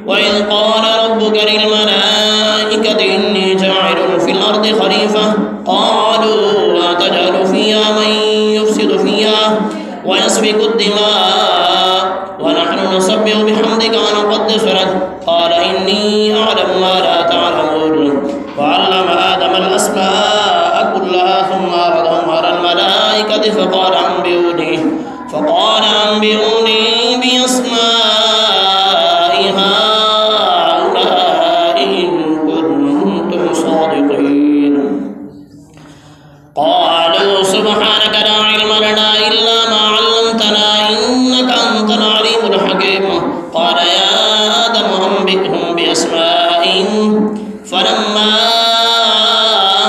وإذ قال ربك للملائكة إني جاعل في الأرض خليفة قالوا أتجعل فيها من يفسد فيها ويسفك الدماء ونحن نسبح بحمدك ونقدس لك قال إني أعلم ما لا تعلمون وعلم آدم الأسماء كلها ثم عرضهم على الملائكة فقال أنبئوني بأسماء هؤلاء إن كنتم صادقين قالوا سبحانك لا علم لنا إلا ما علمتنا إنك أنت العليم الحكيم قال يا آدم أنبئهم بأسمائهم فلما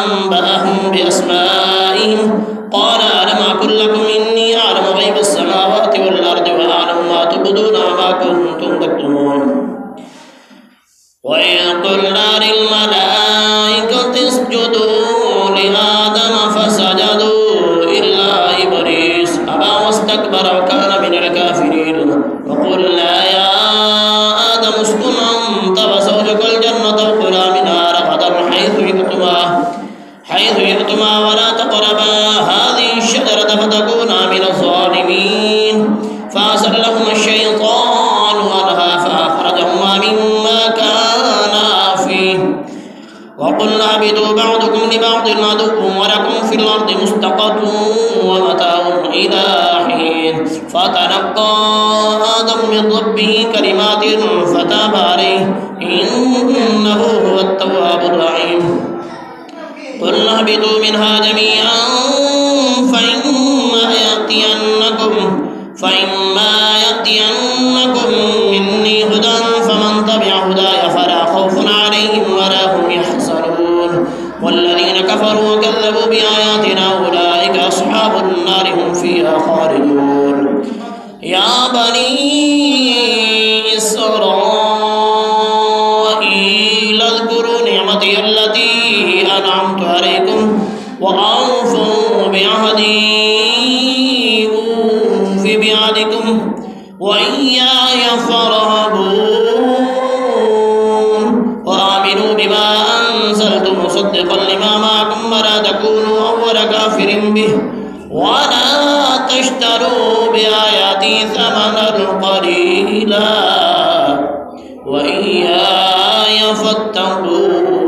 أنبأهم بأسمائهم قال ألم أقل لكم إني أعلم غيب السماوات والأرض وأعلم ما تبدون وما كنتم تكتمون وإذ قلنا للملائكة اسجدوا لآدم فسجدوا إلا إبليس أبى واستكبر وكان من الكافرين وقلنا يا آدم اسكن أنت وزوجك الجنة وكلا منها رغدا حيث شئتما ولا تقربا هذه الشجرة فتكونا من الظالمين فأزلهما الشيطان عنها فأخرجهما مما كانا فيه وقلنا اهبطوا بعضكم لبعض عدو ولكم في الأرض مستقر ومتاع إلى حين فتلقى آدم من ربه كلمات فتاب عليه إنه هو التواب الرحيم قلنا اهبطوا منها جميعا فإما يأتينكم مني هدى فمن تبع هداي فلا خوف عليهم ولا هم يحزنون والذين كفروا وكذبوا بآياتنا أولئك أصحاب النار هم فيها خالدون يا بني إسرائيل اذكروا نعمتي التي أنعمت عليكم وأوفوا بعهدي أوف بعهدكم وإياي فارهبون وآمنوا بما أنزلت مصدقا لما معكم ولا تكونوا أول كافر به ولا تشتروا بآياتي ثمنا قليلا وإياي فاتقون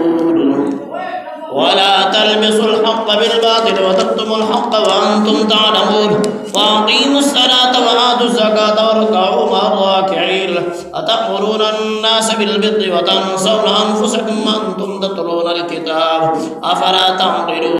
ولا تلبسوا الحق بالباطل وتكتموا الحق وأنتم تعلمون وأقيموا الصلاة وآتوا الزكاة واركعوا مع الراكعين أتأمرون الناس بالبر وتنسون أنفسكم وأنتم تتلون الكتاب أفلا تعقلون